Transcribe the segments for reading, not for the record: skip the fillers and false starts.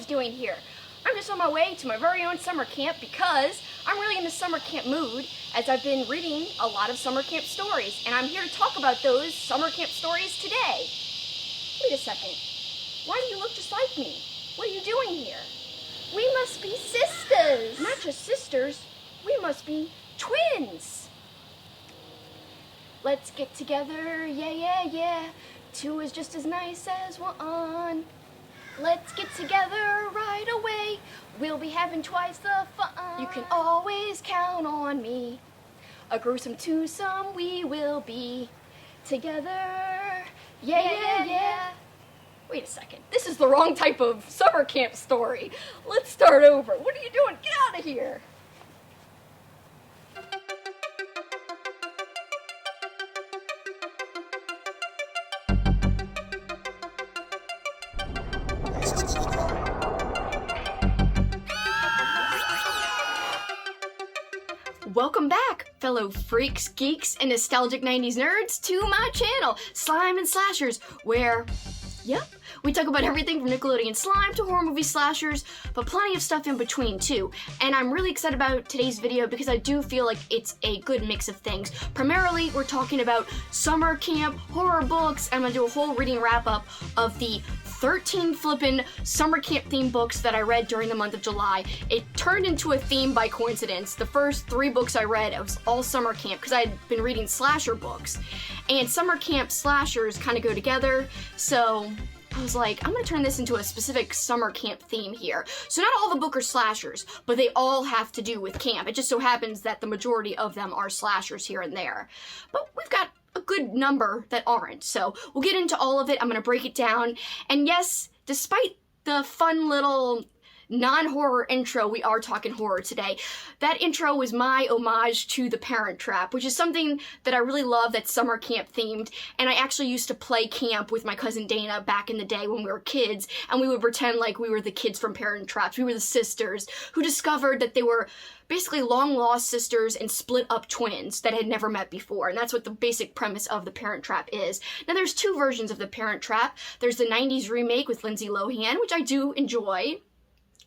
doing here? I'm just on my way to my very own summer camp because I'm really in the summer camp mood as I've been reading a lot of summer camp stories, and I'm here to talk about those summer camp stories today. Wait a second. Why do you look just like me? What are you doing here? We must be sisters! Not just sisters, we must be twins! Let's get together, yeah, yeah, yeah. Two is just as nice as one. Let's get together right away. We'll be having twice the fun. You can always count on me. A gruesome twosome we will be. Together, yeah, yeah, yeah. Wait a second. This is the wrong type of summer camp story. Let's start over. What are you doing? Get out of here. Welcome back, fellow freaks, geeks, and nostalgic 90s nerds, to my channel, Slime and Slashers, where, yep, we talk about everything from Nickelodeon slime to horror movie slashers, but plenty of stuff in between too. And I'm really excited about today's video because I do feel like it's a good mix of things. Primarily, we're talking about summer camp, horror books, and I'm gonna do a whole reading wrap up of the 13 flippin' summer camp themed books that I read during the month of July. It turned into a theme by coincidence. The first 3 books I read, it was all summer camp because I had been reading slasher books. And summer camp slashers kind of go together, so I was like, I'm gonna turn this into a specific summer camp theme here. So not all the books are slashers, but they all have to do with camp. It just so happens that the majority of them are slashers here and there. But we've got a good number that aren't, so we'll get into all of it. I'm gonna break it down, and yes, despite the fun little non-horror intro, we are talking horror today. That intro was my homage to The Parent Trap, which is something that I really love that's summer camp themed, and I actually used to play camp with my cousin Dana back in the day when we were kids, and we would pretend like we were the kids from Parent Traps. We were the sisters who discovered that they were basically long-lost sisters and split-up twins that had never met before, and that's what the basic premise of The Parent Trap is. Now, there's 2 versions of The Parent Trap. There's the 90s remake with Lindsay Lohan, which I do enjoy.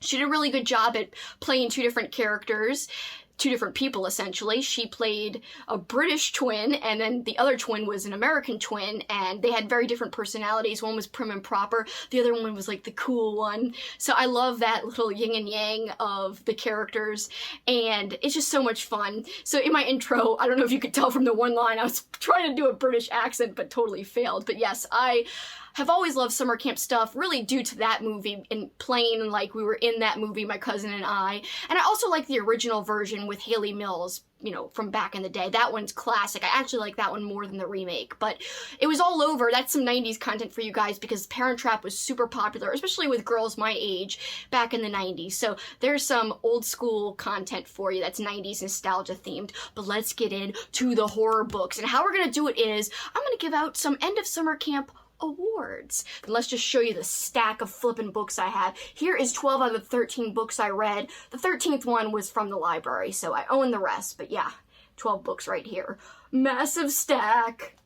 She did a really good job at playing 2 different characters, 2 different people, essentially. She played a British twin, and then the other twin was an American twin, and they had very different personalities. One was prim and proper, the other one was like the cool one. So I love that little yin and yang of the characters, and it's just so much fun. So in my intro, I don't know if you could tell from the one line, I was trying to do a British accent, but totally failed. But yes, I have always loved summer camp stuff, really due to that movie and playing like we were in that movie, my cousin and I. And I also like the original version with Hayley Mills, you know, from back in the day. That one's classic. I actually like that one more than the remake, but it was all over. That's some 90s content for you guys because Parent Trap was super popular, especially with girls my age back in the 90s. So there's some old school content for you that's 90s nostalgia themed. But let's get into the horror books. And how we're gonna do it is I'm gonna give out some end of summer camp awards. And let's just show you the stack of flippin' books I have. Here is 12 out of the 13 books I read. The 13th one was from the library, so I own the rest, but yeah, 12 books right here. Massive stack.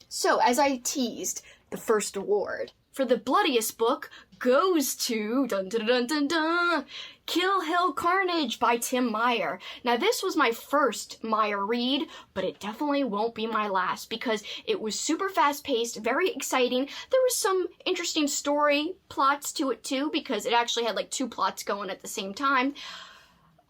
So, as I teased, the first award for the bloodiest book goes to dun dun dun dun dun Kill Hill Carnage by Tim Meyer. Now this was my first Meyer read, but it definitely won't be my last because it was super fast-paced, very exciting. There was some interesting story plots to it too because it actually had like 2 plots going at the same time.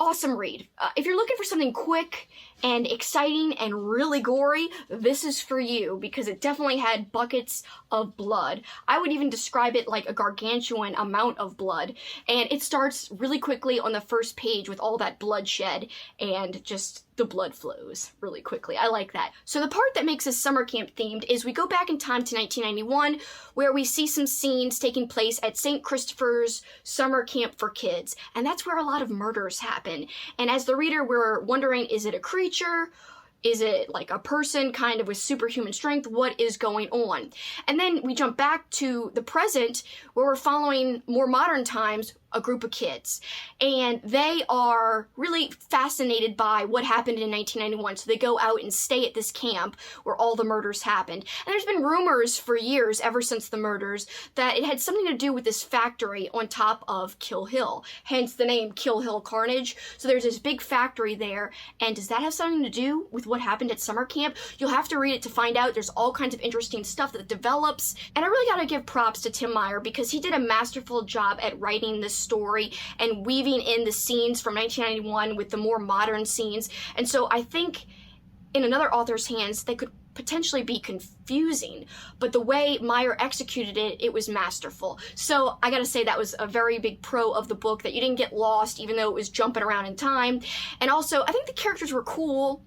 Awesome read. If you're looking for something quick and exciting and really gory, this is for you because it definitely had buckets of blood. I would even describe it like a gargantuan amount of blood, and it starts really quickly on the first page with all that bloodshed and just the blood flows really quickly. I like that. So the part that makes us summer camp themed is we go back in time to 1991 where we see some scenes taking place at St. Christopher's summer camp for kids, and that's where a lot of murders happen. And as the reader, we're wondering, is it a creature? Is it like a person kind of with superhuman strength? What is going on? And then we jump back to the present where we're following more modern times a group of kids, and they are really fascinated by what happened in 1991. So they go out and stay at this camp where all the murders happened. And there's been rumors for years, ever since the murders, that it had something to do with this factory on top of Kill Hill, hence the name Kill Hill Carnage. So there's this big factory there, and does that have something to do with what happened at summer camp? You'll have to read it to find out. There's all kinds of interesting stuff that develops, and I really gotta give props to Tim Meyer because he did a masterful job at writing this story and weaving in the scenes from 1991 with the more modern scenes. And so I think in another author's hands, they could potentially be confusing, but the way Meyer executed it, it was masterful. So I gotta say that was a very big pro of the book, that you didn't get lost even though it was jumping around in time. And also, I think the characters were cool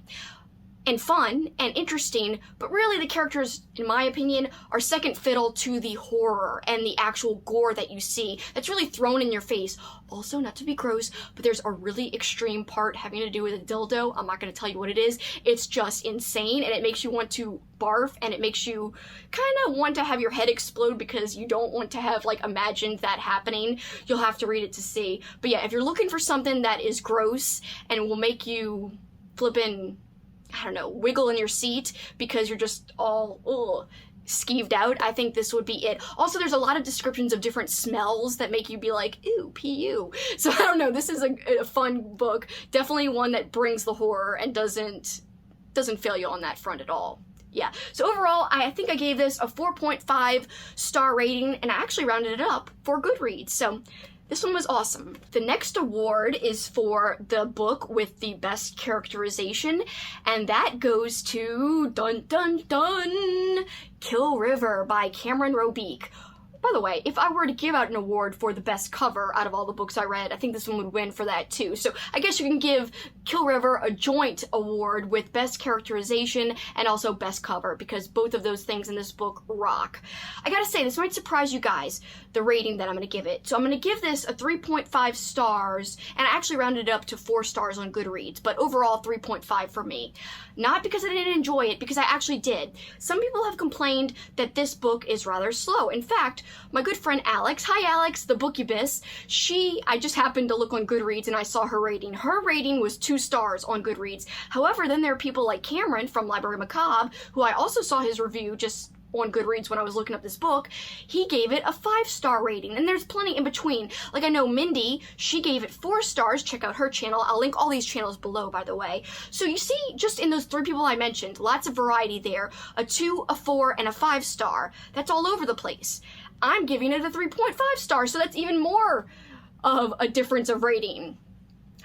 and fun and interesting, but really the characters, in my opinion, are second fiddle to the horror and the actual gore that you see that's really thrown in your face. Also, not to be gross, but there's a really extreme part having to do with a dildo. I'm not going to tell you what it is. It's just insane, and it makes you want to barf, and it makes you kind of want to have your head explode because you don't want to have, like, imagined that happening. You'll have to read it to see. But yeah, if you're looking for something that is gross and will make you flippin', I don't know, wiggle in your seat because you're just all skeeved out, I think this would be it. Also, there's a lot of descriptions of different smells that make you be like, ew, pu. So I don't know, this is a fun book. Definitely one that brings the horror and doesn't fail you on that front at all. Yeah, so overall, I think I gave this a 4.5 star rating, and I actually rounded it up for Goodreads. So this one was awesome. The next award is for the book with the best characterization, and that goes to, dun dun dun, Kill River by Cameron Roubique. By the way, if I were to give out an award for the best cover out of all the books I read, I think this one would win for that too. So I guess you can give Kill River a joint award with best characterization and also best cover, because both of those things in this book rock. I gotta say, this might surprise you guys, the rating that I'm gonna give it. So I'm gonna give this a 3.5 stars, and I actually rounded it up to 4 stars on Goodreads, but overall 3.5 for me. Not because I didn't enjoy it, because I actually did. Some people have complained that this book is rather slow. In fact, my good friend Alex, hi Alex, the Bookubus, I just happened to look on Goodreads and I saw her rating. Her rating was 2 stars on Goodreads. However, then there are people like Cameron from Library Macabre, who I also saw his review just on Goodreads when I was looking up this book. He gave it a 5-star rating, and there's plenty in between. Like, I know Mindy, she gave it 4 stars. Check out her channel. I'll link all these channels below, by the way. So you see, just in those 3 people I mentioned, lots of variety there. A 2, a 4, and a 5-star. That's all over the place. I'm giving it a 3.5 stars, so that's even more of a difference of rating.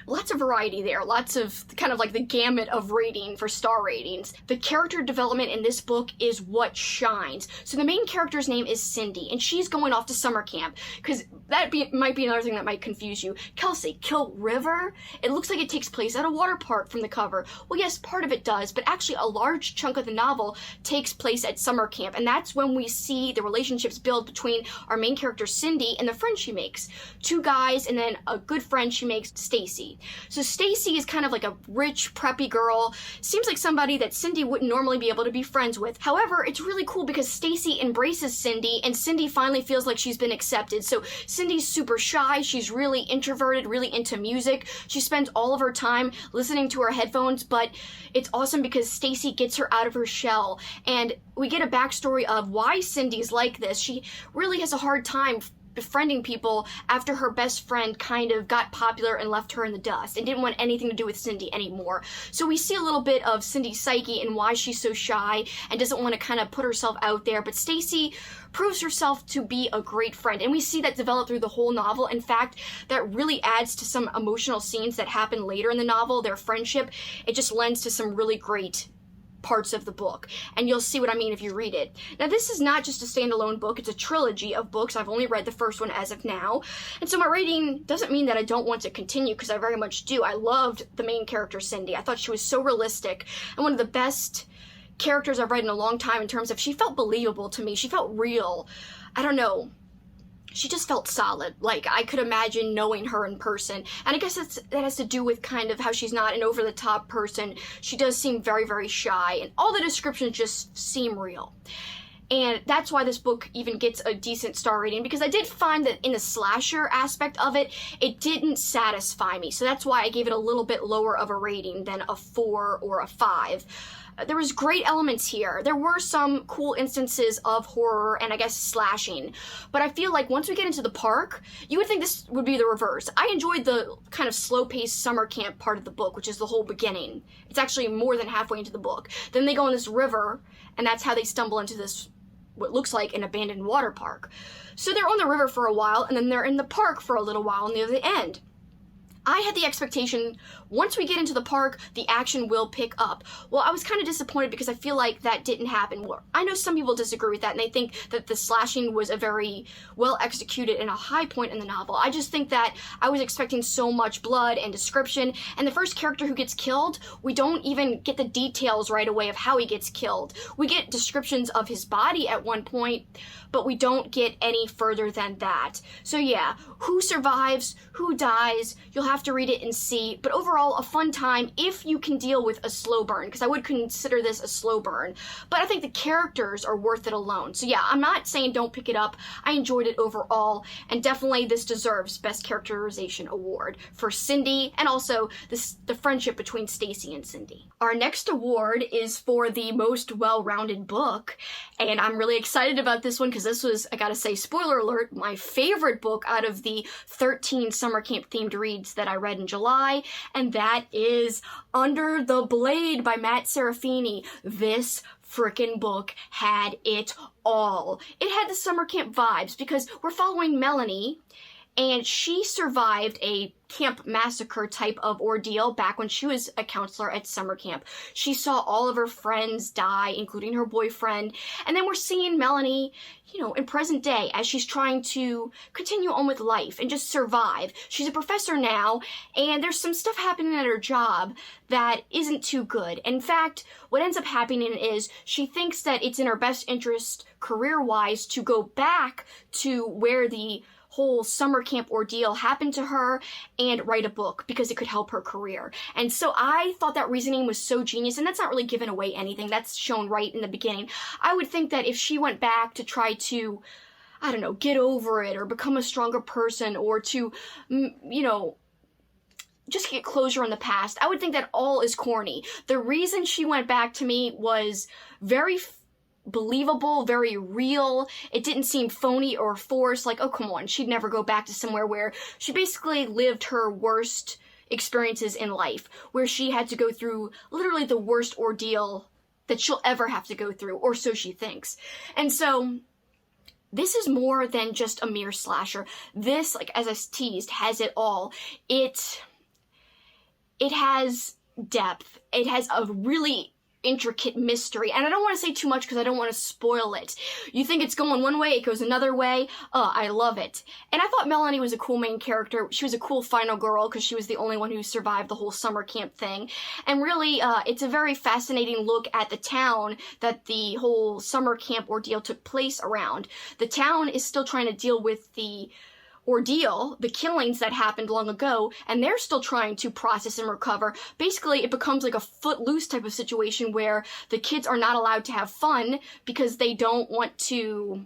Lots of variety there, lots of kind of like the gamut of rating for star ratings. The character development in this book is what shines. So the main character's name is Cindy, and she's going off to summer camp, because might be another thing that might confuse you. Kelsey, Kill River? It looks like it takes place at a water park from the cover. Well, yes, part of it does, but actually a large chunk of the novel takes place at summer camp, and that's when we see the relationships build between our main character Cindy and the friend she makes. 2 guys, and then a good friend she makes, Stacy. So Stacy is kind of like a rich, preppy girl. Seems like somebody that Cindy wouldn't normally be able to be friends with. However, it's really cool because Stacy embraces Cindy, and Cindy finally feels like she's been accepted. So Cindy's super shy. She's really introverted, really into music. She spends all of her time listening to her headphones, but it's awesome because Stacy gets her out of her shell. And we get a backstory of why Cindy's like this. She really has a hard time befriending people after her best friend kind of got popular and left her in the dust and didn't want anything to do with Cindy anymore. So we see a little bit of Cindy's psyche and why she's so shy and doesn't want to kind of put herself out there. But Stacy proves herself to be a great friend, and we see that develop through the whole novel. In fact, that really adds to some emotional scenes that happen later in the novel, their friendship. It just lends to some really great parts of the book, and you'll see what I mean if you read it. Now, this is not just a standalone book, it's a trilogy of books. I've only read the first one as of now, and so my rating doesn't mean that I don't want to continue, because I very much do. I loved the main character, Cindy. I thought she was so realistic, and one of the best characters I've read in a long time in terms of she felt believable to me. She felt real. I don't know. She just felt solid. Like, I could imagine knowing her in person. And I guess that has to do with kind of how she's not an over-the-top person. She does seem very, very shy, and all the descriptions just seem real. And that's why this book even gets a decent star rating, because I did find that in the slasher aspect of it, it didn't satisfy me. So that's why I gave it a little bit lower of a rating than a 4 or a 5. There was great elements here. There were some cool instances of horror and I guess slashing. But I feel like once we get into the park, you would think this would be the reverse. I enjoyed the kind of slow-paced summer camp part of the book, which is the whole beginning. It's actually more than halfway into the book. Then they go in this river, and that's how they stumble into this, what looks like an abandoned water park. So they're on the river for a while, and then they're in the park for a little while near the end. I had the expectation, once we get into the park, the action will pick up. Well, I was kind of disappointed because I feel like that didn't happen. I know some people disagree with that, and they think that the slashing was a very well executed and a high point in the novel. I just think that I was expecting so much blood and description, and the first character who gets killed, we don't even get the details right away of how he gets killed. We get descriptions of his body at one point, but we don't get any further than that. So yeah, who survives, who dies, you'll have to read it and see, but overall a fun time if you can deal with a slow burn, because I would consider this a slow burn, but I think the characters are worth it alone. So yeah, I'm not saying don't pick it up. I enjoyed it overall, and definitely this deserves Best Characterization Award for Cindy, and also the friendship between Stacy and Cindy. Our next award is for the most well-rounded book, and I'm really excited about this one because this was, I gotta say, spoiler alert, my favorite book out of the 13 summer camp themed reads that I read in July, and that is Under the Blade by Matt Serafini. This frickin' book had it all. It had the summer camp vibes because we're following Melanie, and she survived a camp massacre type of ordeal back when she was a counselor at summer camp. She saw all of her friends die, including her boyfriend, and then we're seeing Melanie, you know, in present day as she's trying to continue on with life and just survive. She's a professor now, and there's some stuff happening at her job that isn't too good. In fact, what ends up happening is she thinks that it's in her best interest career-wise to go back to where the whole summer camp ordeal happened to her and write a book because it could help her career. And so I thought that reasoning was so genius, and that's not really giving away anything. That's shown right in the beginning. I would think that if she went back to try to, I don't know, get over it or become a stronger person or to, you know, just get closure in the past, I would think that all is corny. The reason she went back to me was very believable, very real. It didn't seem phony or forced, like, oh, come on, she'd never go back to somewhere where she basically lived her worst experiences in life, where she had to go through literally the worst ordeal that she'll ever have to go through, or so she thinks. And so this is more than just a mere slasher. This, like, as I teased, has it all. It has depth. It has a really intricate mystery, and I don't want to say too much because I don't want to spoil it. You think it's going one way, it goes another way. I love it. And I thought Melanie was a cool main character. She was a cool final girl because she was the only one who survived the whole summer camp thing. And really, it's a very fascinating look at the town that the whole summer camp ordeal took place around. The town is still trying to deal with the ordeal, the killings that happened long ago, and they're still trying to process and recover. Basically, it becomes like a footloose type of situation where the kids are not allowed to have fun because they don't want to,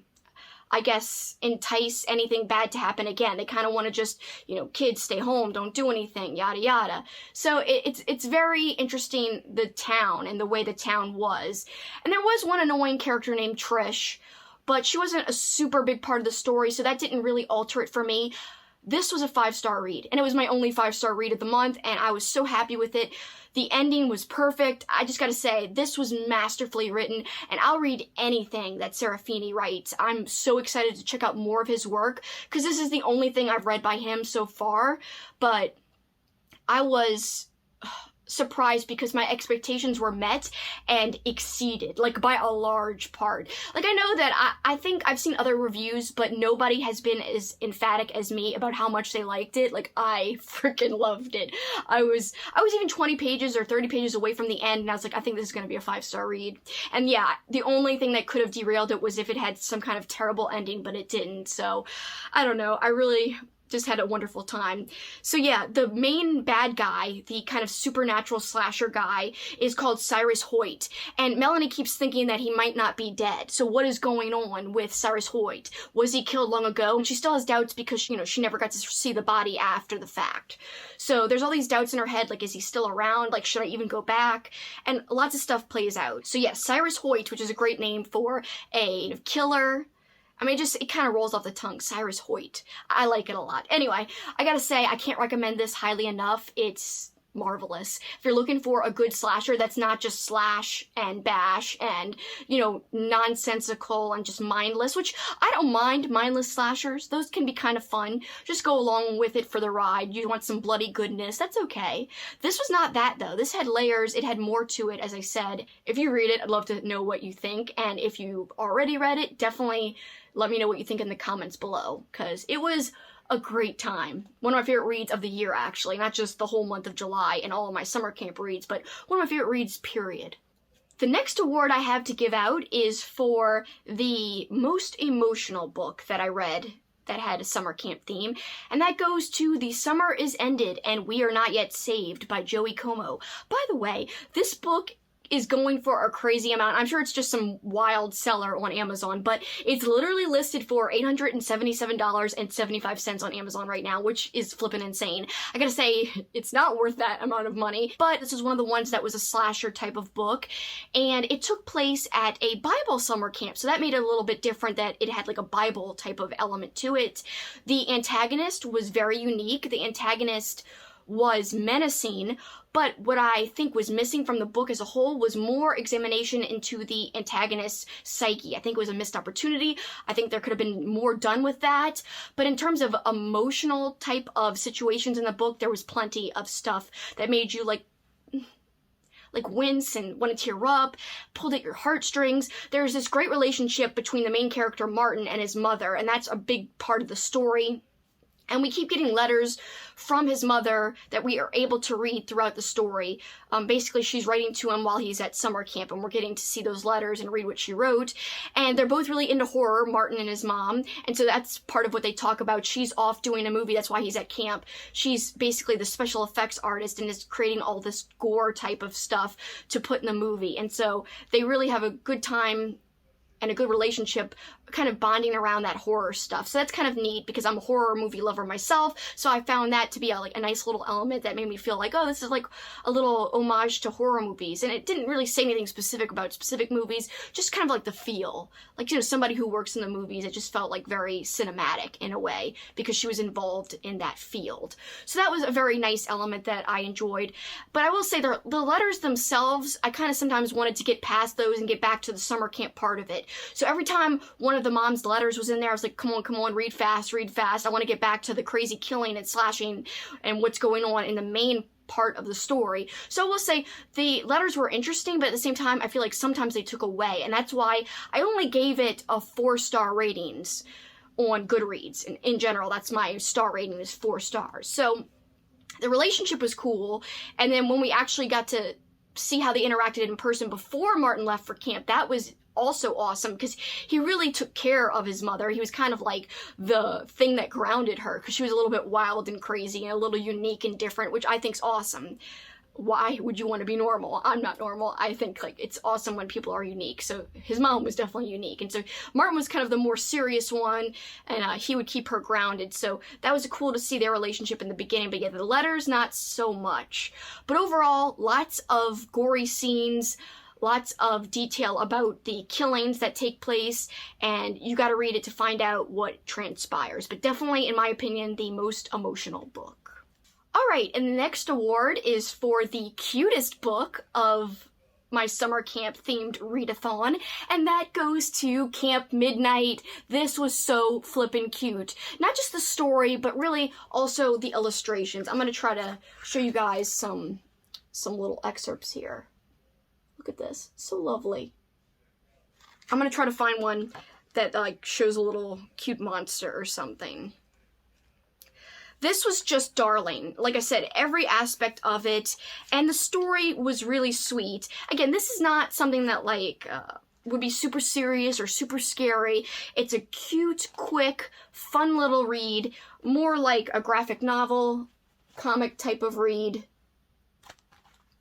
I guess, entice anything bad to happen again. They kind of want to just, you know, kids stay home, don't do anything, yada yada. So it's very interesting, the town and the way the town was. And there was one annoying character named Trish, but she wasn't a super big part of the story, so that didn't really alter it for me. This was a 5-star read, and it was my only 5-star read of the month, and I was so happy with it. The ending was perfect. I just gotta say, this was masterfully written, and I'll read anything that Serafini writes. I'm so excited to check out more of his work, because this is the only thing I've read by him so far, but I was surprised because my expectations were met and exceeded, like, by a large part. Like, I know that I think I've seen other reviews, but nobody has been as emphatic as me about how much they liked it. Like, I freaking loved it. I was even 20 pages or 30 pages away from the end, and I was like, I think this is gonna be a 5-star read. And yeah, the only thing that could have derailed it was if it had some kind of terrible ending, but it didn't. So I don't know, I really just had a wonderful time. So yeah, the main bad guy, the kind of supernatural slasher guy, is called Cyrus Hoyt. And Melanie keeps thinking that he might not be dead. So what is going on with Cyrus Hoyt? Was he killed long ago? And she still has doubts because, you know, she never got to see the body after the fact. So there's all these doubts in her head, like, is he still around? Like, should I even go back? And lots of stuff plays out. So yeah, Cyrus Hoyt, which is a great name for a killer. I mean, it kind of rolls off the tongue. Cyrus Hoyt. I like it a lot. Anyway, I gotta say, I can't recommend this highly enough. It's marvelous. If you're looking for a good slasher that's not just slash and bash and, you know, nonsensical and just mindless, which I don't mind mindless slashers. Those can be kind of fun. Just go along with it for the ride. You want some bloody goodness. That's okay. This was not that, though. This had layers. It had more to it, as I said. If you read it, I'd love to know what you think. And if you already read it, definitely let me know what you think in the comments below, because it was a great time. One of my favorite reads of the year, actually. Not just the whole month of July and all of my summer camp reads, but one of my favorite reads, period. The next award I have to give out is for the most emotional book that I read that had a summer camp theme, and that goes to The Summer Is Ended and We Are Not Yet Saved by Joey Comeau. By the way, this book is going for a crazy amount. I'm sure it's just some wild seller on Amazon, but it's literally listed for $877.75 on Amazon right now, which is flippin' insane. I gotta say, it's not worth that amount of money, but this is one of the ones that was a slasher type of book, and it took place at a Bible summer camp, so that made it a little bit different, that it had like a Bible type of element to it. The antagonist was very unique. The antagonist was menacing, but what I think was missing from the book as a whole was more examination into the antagonist's psyche. I think it was a missed opportunity. I think there could have been more done with that. But in terms of emotional type of situations in the book, there was plenty of stuff that made you like wince and want to tear up, pulled at your heartstrings. There's this great relationship between the main character Martin and his mother, and that's a big part of the story. And we keep getting letters from his mother that we are able to read throughout the story. Basically, she's writing to him while he's at summer camp, and we're getting to see those letters and read what she wrote. And they're both really into horror, Martin and his mom. And so that's part of what they talk about. She's off doing a movie. That's why he's at camp. She's basically the special effects artist and is creating all this gore type of stuff to put in the movie. And so they really have a good time and a good relationship kind of bonding around that horror stuff. So that's kind of neat because I'm a horror movie lover myself. So I found that to be a nice little element that made me feel like, oh, this is like a little homage to horror movies. And it didn't really say anything specific about specific movies, just kind of like the feel. Like, you know, somebody who works in the movies, it just felt like very cinematic in a way because she was involved in that field. So that was a very nice element that I enjoyed. But I will say the letters themselves, I kind of sometimes wanted to get past those and get back to the summer camp part of it. So every time one of the mom's letters was in there, I was like, come on, read fast. I want to get back to the crazy killing and slashing and what's going on in the main part of the story. So I will say the letters were interesting, but at the same time, I feel like sometimes they took away. And that's why I only gave it a 4-star ratings on Goodreads. And in general, that's my star rating is 4 stars. So the relationship was cool. And then when we actually got to see how they interacted in person before Martin left for camp, that was also awesome because he really took care of his mother. He was kind of like the thing that grounded her because she was a little bit wild and crazy and a little unique and different, which I think's awesome. Why would you want to be normal? I'm not normal. I think like it's awesome when people are unique. So his mom was definitely unique. And so Martin was kind of the more serious one, and he would keep her grounded. So that was cool to see their relationship in the beginning, but yeah, the letters, not so much. But overall, lots of gory scenes, lots of detail about the killings that take place, and you got to read it to find out what transpires. But definitely, in my opinion, the most emotional book. Alright, and the next award is for the cutest book of my summer camp themed readathon, and that goes to Camp Midnight. This was so flippin' cute. Not just the story, but really also the illustrations. I'm going to try to show you guys some little excerpts here. Look at this. So lovely. I'm going to try to find one that like shows a little cute monster or something. This was just darling. Like I said, every aspect of it, and the story was really sweet. Again, this is not something that like would be super serious or super scary. It's a cute, quick, fun little read, more like a graphic novel, comic type of read.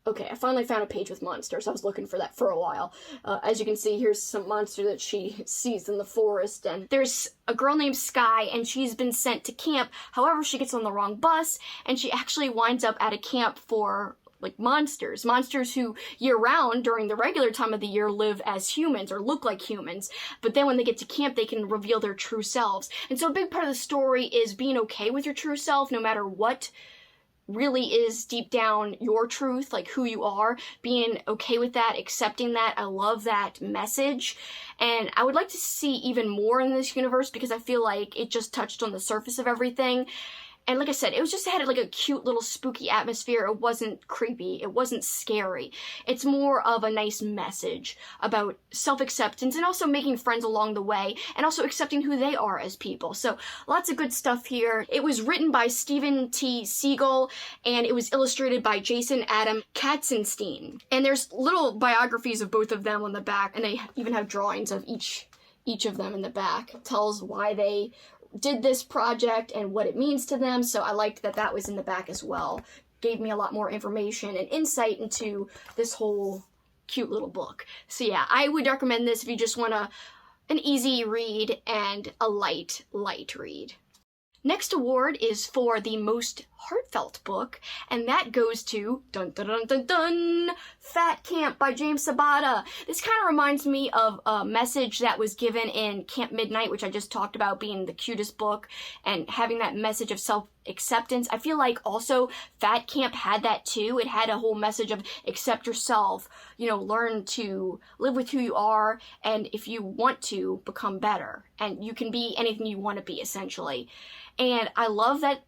Okay, I finally found a page with monsters. I was looking for that for a while. As you can see, here's some monster that she sees in the forest, and there's a girl named Sky, and she's been sent to camp. However, she gets on the wrong bus, and she actually winds up at a camp for, like, monsters who year-round during the regular time of the year live as humans or look like humans, but then when they get to camp they can reveal their true selves. And so a big part of the story is being okay with your true self, no matter what really is deep down your truth, like who you are, being okay with that, accepting that. I love that message, and I would like to see even more in this universe because I feel like it just touched on the surface of everything. And like I said, it was just had like a cute little spooky atmosphere. It wasn't creepy. It wasn't scary. It's more of a nice message about self-acceptance and also making friends along the way and also accepting who they are as people. So lots of good stuff here. It was written by Stephen T. Seagle and it was illustrated by Jason Adam Katzenstein. And there's little biographies of both of them on the back, and they even have drawings of each of them in the back. It tells why they did this project and what it means to them, so I liked that that was in the back as well. Gave me a lot more information and insight into this whole cute little book. So yeah, I would recommend this if you just want an easy read and a light read. Next award is for the most heartfelt book, and that goes to, dun dun dun dun dun, Fat Camp by James Sabata. This kind of reminds me of a message that was given in Camp Midnight, which I just talked about being the cutest book, and having that message of self-acceptance. I feel like also Fat Camp had that too. It had a whole message of accept yourself, you know, learn to live with who you are, and if you want to, become better. And you can be anything you want to be, essentially. And I love that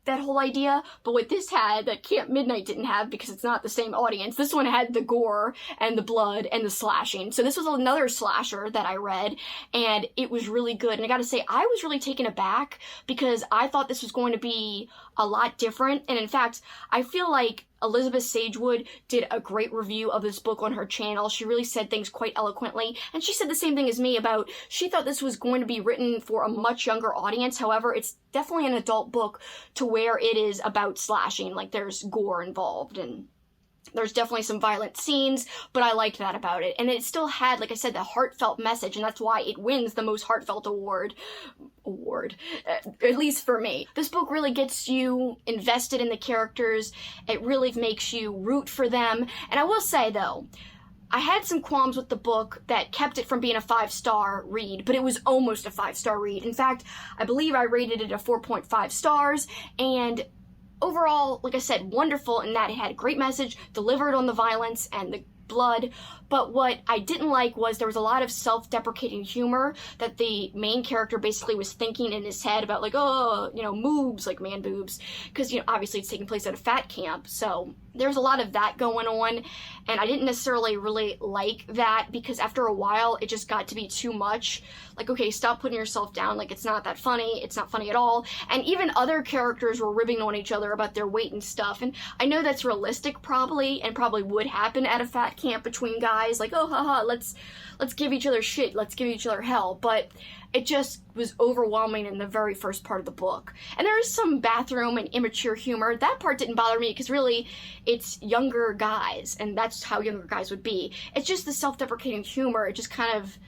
whole idea, but what this had that Camp Midnight didn't have, because it's not the same audience, this one had the gore and the blood and the slashing. So this was another slasher that I read, and it was really good. And I gotta say, I was really taken aback because I thought this was going to be a lot different. And in fact, I feel like Elizabeth Sagewood did a great review of this book on her channel. She really said things quite eloquently, and she said the same thing as me about she thought this was going to be written for a much younger audience. However, it's definitely an adult book to where it is about slashing, like there's gore involved and there's definitely some violent scenes, but I liked that about it. And it still had, like I said, the heartfelt message, and that's why it wins the most heartfelt award, at least for me. This book really gets you invested in the characters. It really makes you root for them. And I will say, though, I had some qualms with the book that kept it from being a 5-star read, but it was almost a 5-star read. In fact, I believe I rated it a 4.5 stars, and overall, like I said, wonderful in that it had a great message, delivered on the violence and the blood, but what I didn't like was there was a lot of self-deprecating humor that the main character basically was thinking in his head about, like, oh, you know, moobs, like man boobs, because, you know, obviously it's taking place at a fat camp, so there's a lot of that going on, and I didn't necessarily really like that, because after a while it just got to be too much. Like, okay, stop putting yourself down, like, it's not that funny, it's not funny at all. And even other characters were ribbing on each other about their weight and stuff, and I know that's realistic probably, and probably would happen at a fat camp between guys, like, oh, haha, let's give each other shit, let's give each other hell, but it just was overwhelming in the very first part of the book. And there is some bathroom and immature humor. That part didn't bother me because really it's younger guys, and that's how younger guys would be. It's just the self-deprecating humor. It just kind of,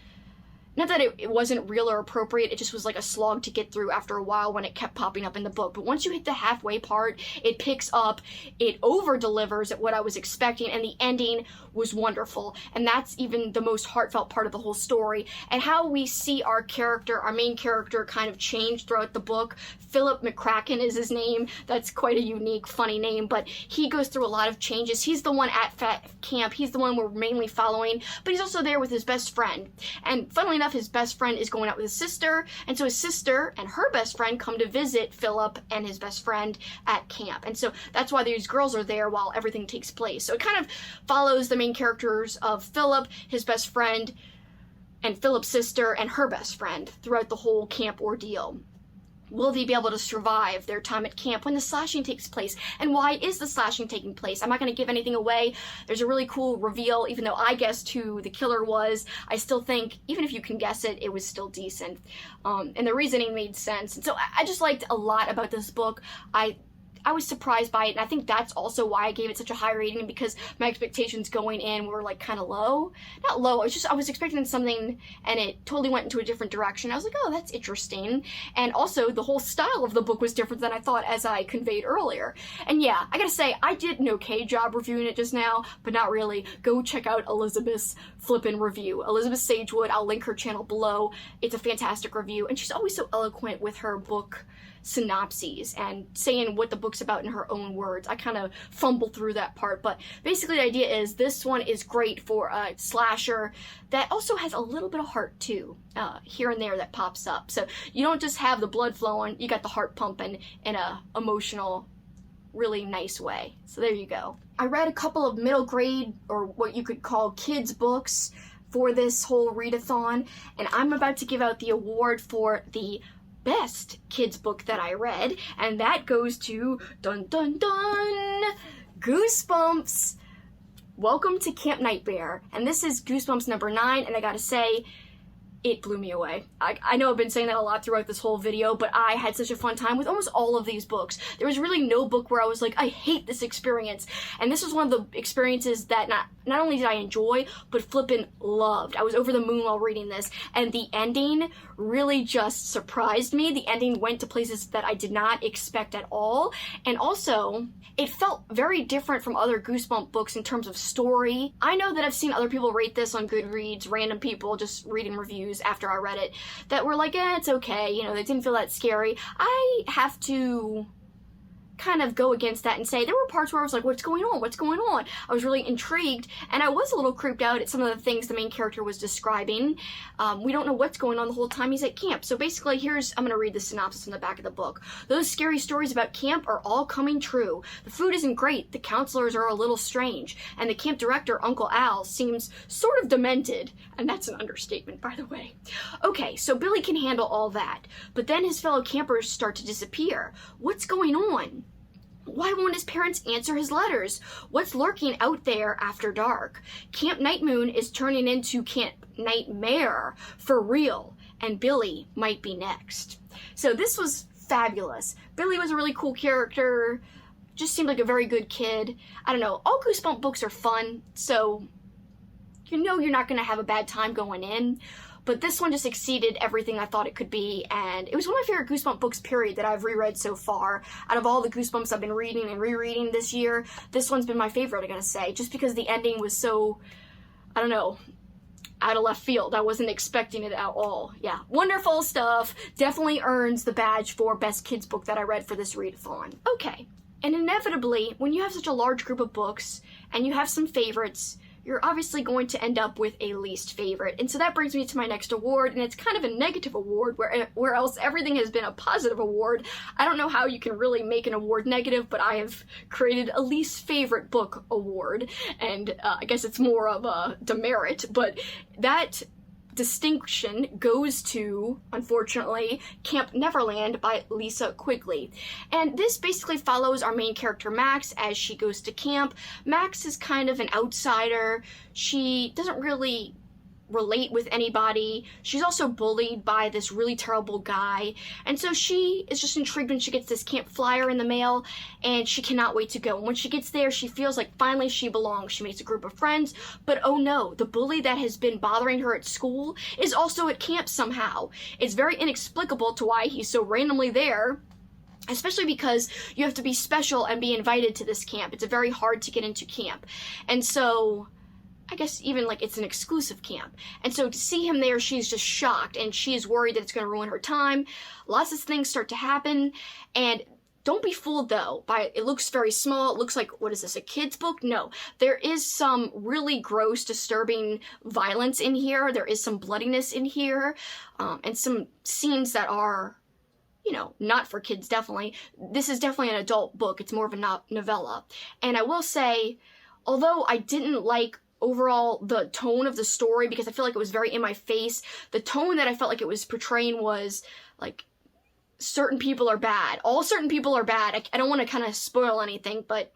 not that it wasn't real or appropriate, it just was like a slog to get through after a while when it kept popping up in the book. But once you hit the halfway part, it picks up, it over-delivers at what I was expecting, and the ending was wonderful. And that's even the most heartfelt part of the whole story. And how we see our character, our main character, kind of change throughout the book. Philip McCracken is his name. That's quite a unique, funny name, but he goes through a lot of changes. He's the one at Fat Camp. He's the one we're mainly following, but he's also there with his best friend. And funnily enough, his best friend is going out with his sister, and so his sister and her best friend come to visit Philip and his best friend at camp. And so that's why these girls are there while everything takes place. So it kind of follows the main characters of Philip, his best friend, and Philip's sister and her best friend throughout the whole camp ordeal. Will they be able to survive their time at camp when the slashing takes place? And why is the slashing taking place? I'm not going to give anything away. There's a really cool reveal. Even though I guessed who the killer was, I still think, even if you can guess it, it was still decent. And the reasoning made sense. And so I just liked a lot about this book. I was surprised by it, and I think that's also why I gave it such a high rating, because my expectations going in were like kind of low. Not low, I was expecting something, and it totally went into a different direction. I was like, oh, that's interesting. And also, the whole style of the book was different than I thought, as I conveyed earlier. And yeah, I gotta say, I did an okay job reviewing it just now, but not really. Go check out Elizabeth's flippin' review. Elizabeth Sagewood, I'll link her channel below. It's a fantastic review, and she's always so eloquent with her book synopses and saying what the book's about in her own words. I kind of fumble through that part, but basically the idea is this one is great for a slasher that also has a little bit of heart too, here and there that pops up. So you don't just have the blood flowing, you got the heart pumping in a emotional, really nice way. So there you go. I read a couple of middle grade, or what you could call kids books, for this whole readathon, and I'm about to give out the award for the best kids book that I read, and that goes to dun dun dun Goosebumps. Welcome to Camp Nightmare, and this is Goosebumps number 9, and I gotta say, it blew me away. I know I've been saying that a lot throughout this whole video, but I had such a fun time with almost all of these books. There was really no book where I was like, I hate this experience. And this was one of the experiences that not only did I enjoy, but flippin' loved. I was over the moon while reading this, and the ending really just surprised me. The ending went to places that I did not expect at all, and also, it felt very different from other Goosebump books in terms of story. I know that I've seen other people rate this on Goodreads, random people just reading reviews after I read it, that were like, it's okay, you know, they didn't feel that scary. I have to kind of go against that and say there were parts where I was like, what's going on? What's going on? I was really intrigued, and I was a little creeped out at some of the things the main character was describing. We don't know what's going on the whole time he's at camp. So basically, I'm gonna read the synopsis in the back of the book. Those scary stories about camp are all coming true. The food isn't great, the counselors are a little strange, and the camp director, Uncle Al, seems sort of demented. And that's an understatement, by the way. Okay, so Billy can handle all that, but then his fellow campers start to disappear. What's going on? Why won't his parents answer his letters? What's lurking out there after dark? Camp Night Moon is turning into Camp Nightmare for real, and Billy might be next. So this was fabulous. Billy was a really cool character, just seemed like a very good kid. I don't know, all Goosebump books are fun, so you know you're not going to have a bad time going in. But this one just exceeded everything I thought it could be, and it was one of my favorite Goosebump books, period, that I've reread so far. Out of all the Goosebumps I've been reading and rereading this year, this one's been my favorite, I gotta say, just because the ending was so, I don't know, out of left field. I wasn't expecting it at all. Yeah, wonderful stuff. Definitely earns the badge for best kids book that I read for this readathon. Okay, and inevitably, when you have such a large group of books, and you have some favorites, you're obviously going to end up with a least favorite. And so that brings me to my next award, and it's kind of a negative award, where else everything has been a positive award. I don't know how you can really make an award negative, but I have created a least favorite book award, and I guess it's more of a demerit, but that distinction goes to, unfortunately, Camp Neverland by Lisa Quigley. And this basically follows our main character Max as she goes to camp. Max is kind of an outsider. She doesn't really relate with anybody. She's also bullied by this really terrible guy, and so she is just intrigued when she gets this camp flyer in the mail, and she cannot wait to go. And when she gets there, she feels like finally she belongs. She makes a group of friends, but oh no, the bully that has been bothering her at school is also at camp somehow. It's very inexplicable to why he's so randomly there, especially because you have to be special and be invited to this camp. It's very hard to get into camp, and so I guess even like it's an exclusive camp. And so to see him there, she's just shocked, and she is worried that it's going to ruin her time. Lots of things start to happen, and don't be fooled though by it looks very small. It looks like, what is this, a kid's book? No, there is some really gross, disturbing violence in here. There is some bloodiness in here, and some scenes that are, you know, not for kids, definitely. This is definitely an adult book. It's more of a novella. And I will say, although I didn't like overall the tone of the story, because I feel like it was very in my face, the tone that I felt like it was portraying was like certain people are bad. All certain people are bad. I don't want to kind of spoil anything, but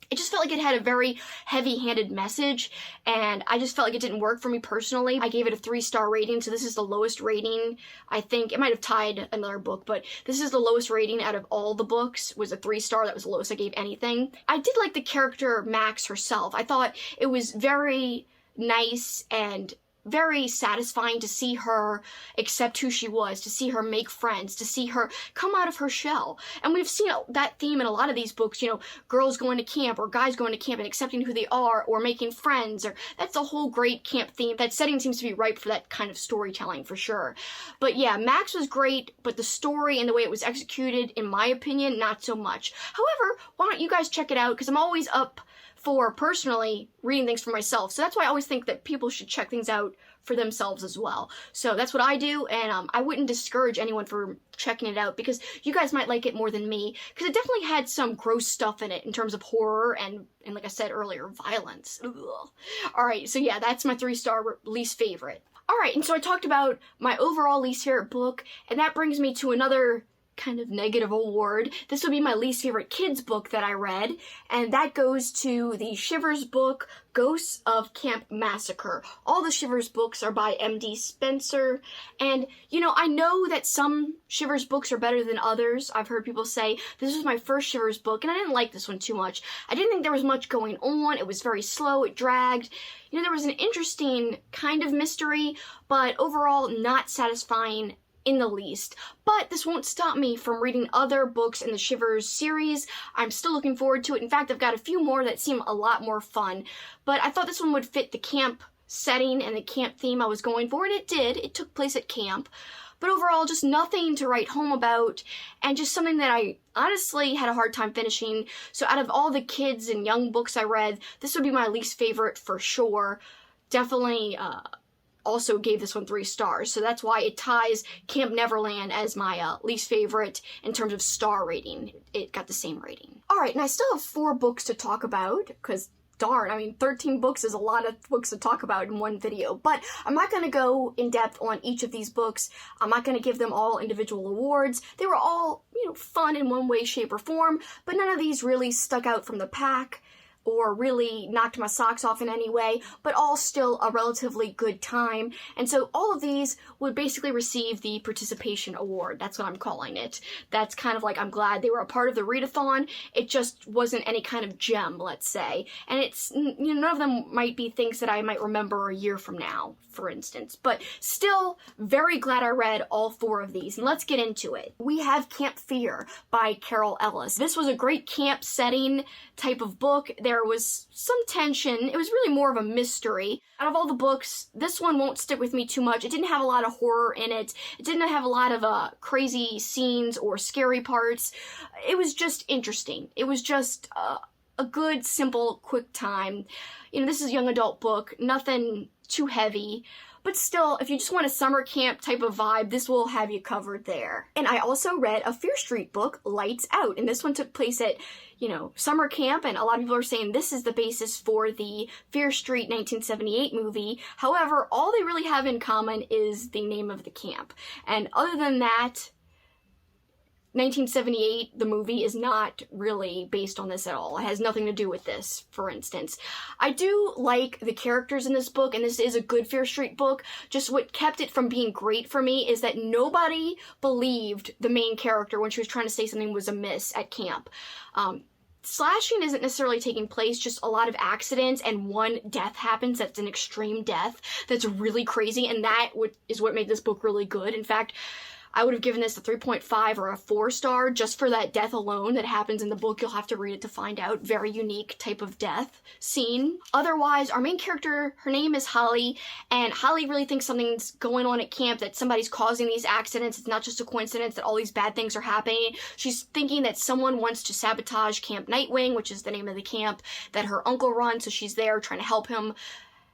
it just felt like it had a very heavy-handed message, and I just felt like it didn't work for me personally. I gave it a 3-star rating, so this is the lowest rating. I think it might have tied another book, but this is the lowest rating out of all the books, was a 3-star. That was the lowest I gave anything. I did like the character Max herself. I thought it was very nice and very satisfying to see her accept who she was, to see her make friends, to see her come out of her shell. And we've seen that theme in a lot of these books, you know, girls going to camp or guys going to camp and accepting who they are or making friends, or that's a whole great camp theme. That setting seems to be ripe for that kind of storytelling for sure. But yeah, Max was great, but the story and the way it was executed, in my opinion, not so much. However, why don't you guys check it out, because I'm always up for personally reading things for myself. So that's why I always think that people should check things out for themselves as well. So that's what I do, and I wouldn't discourage anyone for checking it out, because you guys might like it more than me, because it definitely had some gross stuff in it in terms of horror and like I said earlier, violence. Ugh. Alright, so yeah, that's my 3-star least favorite. Alright, and so I talked about my overall least favorite book, and that brings me to another kind of negative award. This would be my least favorite kids book that I read, and that goes to the Shivers book, Ghosts of Camp Massacre. All the Shivers books are by M.D. Spenser, and you know, I know that some Shivers books are better than others. I've heard people say this was my first Shivers book, and I didn't like this one too much. I didn't think there was much going on. It was very slow, it dragged. You know, there was an interesting kind of mystery, but overall not satisfying in the least. But this won't stop me from reading other books in the Shivers series. I'm still looking forward to it. In fact, I've got a few more that seem a lot more fun. But I thought this one would fit the camp setting and the camp theme I was going for, and it did. It took place at camp. But overall, just nothing to write home about, and just something that I honestly had a hard time finishing. So out of all the kids and young books I read, this would be my least favorite for sure. Definitely, also gave this one 3 stars, so that's why it ties Camp Neverland as my least favorite in terms of star rating. It got the same rating. Alright, and I still have 4 books to talk about, because darn, I mean, 13 books is a lot of books to talk about in one video, but I'm not going to go in depth on each of these books. I'm not going to give them all individual awards. They were all, you know, fun in one way, shape, or form, but none of these really stuck out from the pack or really knocked my socks off in any way, but all still a relatively good time. And so all of these would basically receive the participation award. That's what I'm calling it. That's kind of like, I'm glad they were a part of the readathon. It just wasn't any kind of gem, let's say. And it's, you know, none of them might be things that I might remember a year from now, for instance. But still, very glad I read all 4 of these. And let's get into it. We have Camp Fear by Carol Ellis. This was a great camp setting type of book. There was some tension. It was really more of a mystery. Out of all the books, this one won't stick with me too much. It didn't have a lot of horror in it. It didn't have a lot of crazy scenes or scary parts. It was just interesting. It was just a good, simple, quick time. You know, this is a young adult book. Nothing too heavy. But still, if you just want a summer camp type of vibe, this will have you covered there. And I also read a Fear Street book, Lights Out, and this one took place at, you know, summer camp, and a lot of people are saying this is the basis for the Fear Street 1978 movie. However, all they really have in common is the name of the camp. And other than that, 1978, the movie, is not really based on this at all. It has nothing to do with this, for instance. I do like the characters in this book, and this is a good Fear Street book. Just what kept it from being great for me is that nobody believed the main character when she was trying to say something was amiss at camp. Slashing isn't necessarily taking place, just a lot of accidents, and one death happens that's an extreme death that's really crazy, and that is what made this book really good. In fact, I would have given this a 3.5 or a 4-star just for that death alone that happens in the book. You'll have to read it to find out. Very unique type of death scene. Otherwise, our main character, her name is Holly, and Holly really thinks something's going on at camp, that somebody's causing these accidents. It's not just a coincidence that all these bad things are happening. She's thinking that someone wants to sabotage Camp Nightwing, which is the name of the camp that her uncle runs, so she's there trying to help him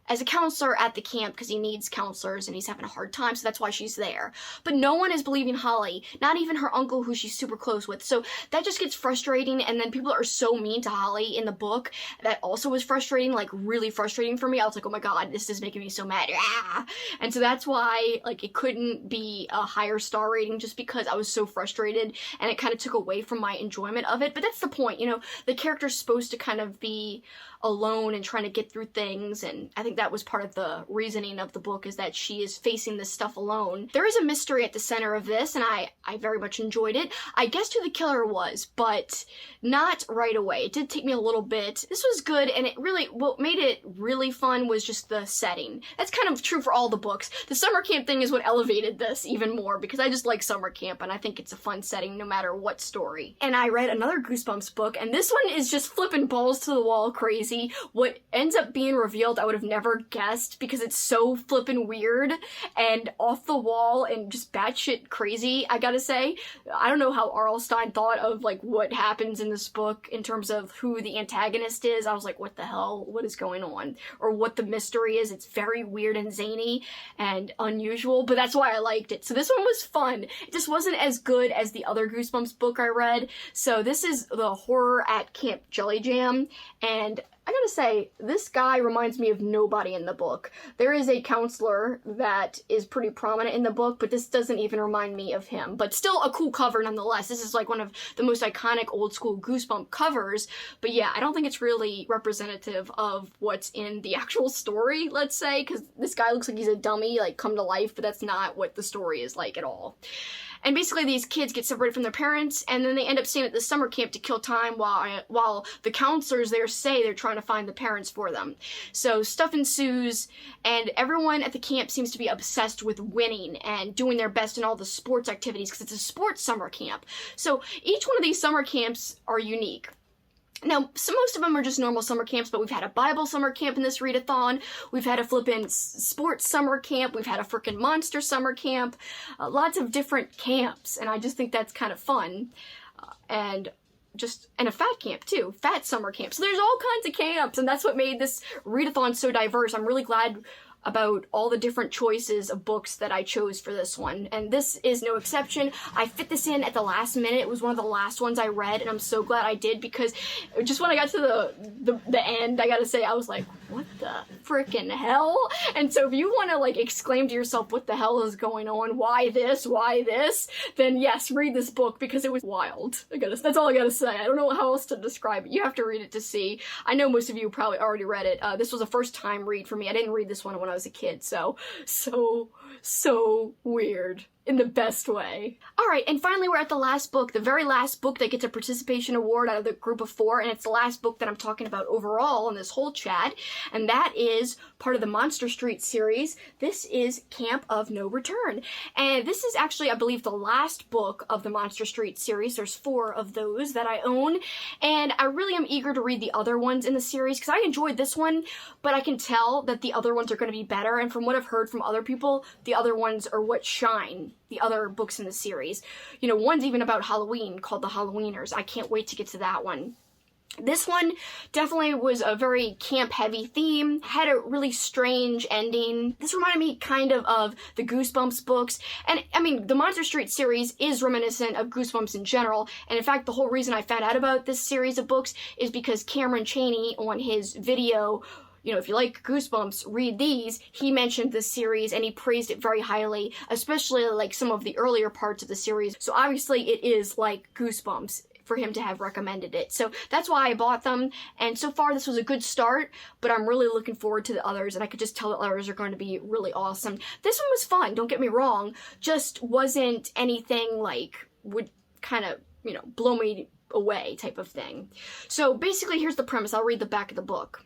as a counselor at the camp because he needs counselors and he's having a hard time, so that's why she's there. But no one is believing Holly, not even her uncle who she's super close with. So that just gets frustrating, and then people are so mean to Holly in the book. That also was frustrating, like really frustrating for me. I was like, oh my god, this is making me so mad. Ah! And so that's why like it couldn't be a higher star rating, just because I was so frustrated and it kind of took away from my enjoyment of it. But that's the point, you know, the character's supposed to kind of be alone and trying to get through things, and I think that was part of the reasoning of the book, is that she is facing this stuff alone. There is a mystery at the center of this, and I very much enjoyed it. I guessed who the killer was, but not right away. It did take me a little bit. This was good, and it really, what made it really fun was just the setting. That's kind of true for all the books. The summer camp thing is what elevated this even more, because I just like summer camp, and I think it's a fun setting no matter what story. And I read another Goosebumps book, and this one is just flipping balls to the wall crazy. What ends up being revealed I would have never guessed, because it's so flippin' weird and off the wall and just batshit crazy, I gotta say. I don't know how R.L. Stine thought of like what happens in this book in terms of who the antagonist is. I was like, what the hell? What is going on? Or what the mystery is. It's very weird and zany and unusual, but that's why I liked it. So this one was fun. It just wasn't as good as the other Goosebumps book I read. So this is the Horror at Camp Jellyjam, and I gotta say, this guy reminds me of nobody in the book. There is a counselor that is pretty prominent in the book, but this doesn't even remind me of him. But still a cool cover nonetheless. This is like one of the most iconic old school Goosebump covers. But yeah, I don't think it's really representative of what's in the actual story, let's say, because this guy looks like he's a dummy, like come to life, but that's not what the story is like at all. And basically these kids get separated from their parents, and then they end up staying at the summer camp to kill time while the counselors there say they're trying to find the parents for them. So stuff ensues, and everyone at the camp seems to be obsessed with winning and doing their best in all the sports activities, because it's a sports summer camp. So each one of these summer camps are unique. Now, most of them are just normal summer camps, but we've had a Bible summer camp in this readathon. We've had a flippin' sports summer camp. We've had a frickin' monster summer camp. Lots of different camps, and I just think that's kind of fun. And a fat camp, too. Fat summer camp. So there's all kinds of camps, and that's what made this readathon so diverse. I'm really glad about all the different choices of books that I chose for this one, and this is no exception. I fit this in at the last minute. It was one of the last ones I read, and I'm so glad I did, because just when I got to the end, I gotta say, I was like, what the frickin' hell? And so if you want to like exclaim to yourself, what the hell is going on? Why this? Then yes, read this book, because it was wild. That's all I gotta say. I don't know how else to describe it. You have to read it to see. I know most of you probably already read it. This was a first time read for me. I didn't read this one when I was a kid, so weird in the best way. Alright, and finally we're at the last book, the very last book that gets a participation award out of the group of 4, and it's the last book that I'm talking about overall in this whole chat, and that is part of the Monsterstreet series. This is Camp of No Return, and this is actually, I believe, the last book of the Monsterstreet series. There's 4 of those that I own, and I really am eager to read the other ones in the series, because I enjoyed this one, but I can tell that the other ones are going to be better, and from what I've heard from other people, the other ones are what shine the other books in the series. You know, one's even about Halloween, called The Halloweeners. I can't wait to get to that one. This one definitely was a very camp-heavy theme, had a really strange ending. This reminded me kind of the Goosebumps books, and I mean, the Monsterstreet series is reminiscent of Goosebumps in general, and in fact, the whole reason I found out about this series of books is because Cameron Chaney, on his video, you know, if you like Goosebumps, read these, he mentioned this series and he praised it very highly, especially like some of the earlier parts of the series. So obviously it is like Goosebumps for him to have recommended it. So that's why I bought them, and so far this was a good start, but I'm really looking forward to the others, and I could just tell the others are going to be really awesome. This one was fun, don't get me wrong, just wasn't anything like would kind of, you know, blow me away type of thing. So basically here's the premise. I'll read the back of the book.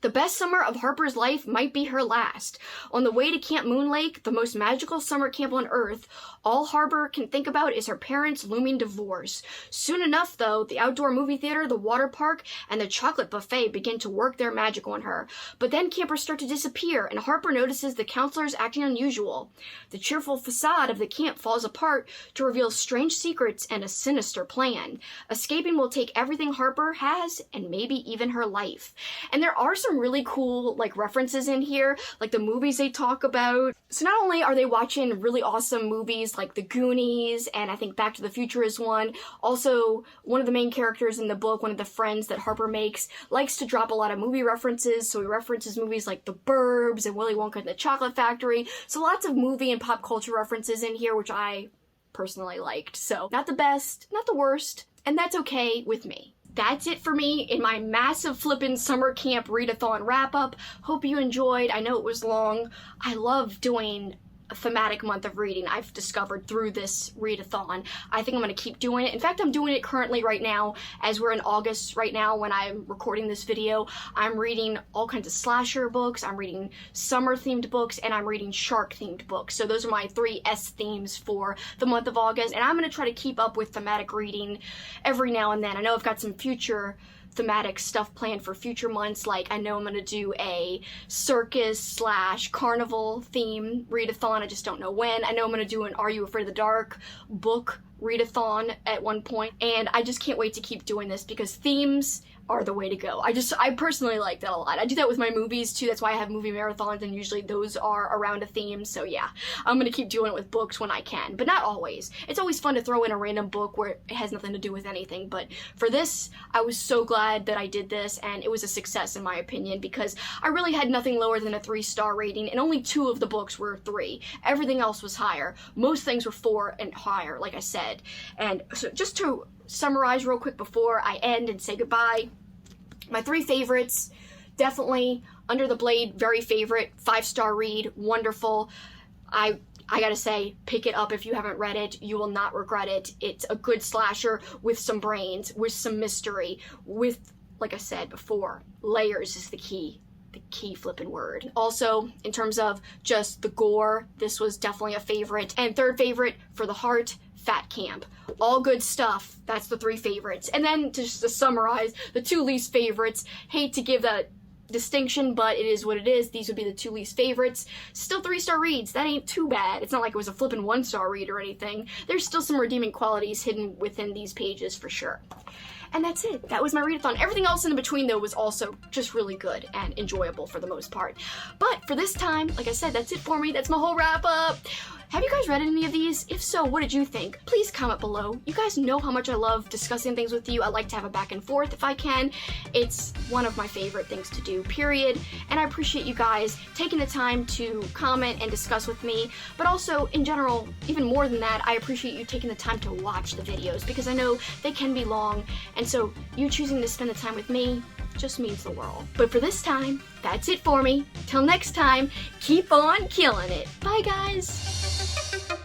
The best summer of Harper's life might be her last. On the way to Camp Moon Lake, the most magical summer camp on Earth, all Harper can think about is her parents' looming divorce. Soon enough, though, the outdoor movie theater, the water park, and the chocolate buffet begin to work their magic on her. But then campers start to disappear, and Harper notices the counselors acting unusual. The cheerful facade of the camp falls apart to reveal strange secrets and a sinister plan. Escaping will take everything Harper has, and maybe even her life. And there are some some really cool like references in here, like the movies they talk about. So not only are they watching really awesome movies like The Goonies, and I think Back to the Future is one, also one of the main characters in the book, one of the friends that Harper makes, likes to drop a lot of movie references. So he references movies like The Burbs and Willy Wonka and the Chocolate Factory. So lots of movie and pop culture references in here, which I personally liked. So not the best, not the worst, and that's okay with me. That's it for me in my massive flippin' summer camp readathon wrap-up. Hope you enjoyed. I know it was long. I love doing a thematic month of reading I've discovered through this readathon. I think I'm going to keep doing it. In fact, I'm doing it currently right now, as we're in August right now when I'm recording this video. I'm reading all kinds of slasher books, I'm reading summer-themed books, and I'm reading shark-themed books. So those are my 3 S themes for the month of August, and I'm going to try to keep up with thematic reading every now and then. I know I've got some future thematic stuff planned for future months, like I know I'm gonna do a circus / carnival theme readathon. I just don't know when. I know I'm gonna do an Are You Afraid of the Dark book readathon at one point, and I just can't wait to keep doing this because themes are the way to go. I personally like that a lot. I do that with my movies too. That's why I have movie marathons, and usually those are around a theme. So yeah, I'm gonna keep doing it with books when I can, but not always. It's always fun to throw in a random book where it has nothing to do with anything, but for this, I was so glad that I did this, and it was a success in my opinion, because I really had nothing lower than a 3-star rating, and only 2 of the books were 3. Everything else was higher. Most things were 4 and higher, like I said. And so just to summarize real quick before I end and say goodbye, my 3 favorites, definitely Under the Blade, very favorite, 5-star read, wonderful. I gotta say, pick it up if you haven't read it. You will not regret it. It's a good slasher with some brains, with some mystery, with, like I said before, layers is the key flippin' word. Also, in terms of just the gore, this was definitely a favorite. And 3rd favorite, For the Heart, Fat Camp. All good stuff. That's the 3 favorites. And then just to summarize, the 2 least favorites, hate to give that distinction, but it is what it is. These would be the 2 least favorites. Still 3-star reads. That ain't too bad. It's not like it was a flippin' 1-star read or anything. There's still some redeeming qualities hidden within these pages for sure. And that's it. That was my readathon. Everything else in between, though, was also just really good and enjoyable for the most part. But for this time, like I said, that's it for me. That's my whole wrap-up. Have you guys read any of these? If so, what did you think? Please comment below. You guys know how much I love discussing things with you. I like to have a back and forth if I can. It's one of my favorite things to do, period. And I appreciate you guys taking the time to comment and discuss with me. But also, in general, even more than that, I appreciate you taking the time to watch the videos, because I know they can be long. And so you choosing to spend the time with me just means the world. But for this time, that's it for me. Till next time, keep on killing it. Bye, guys.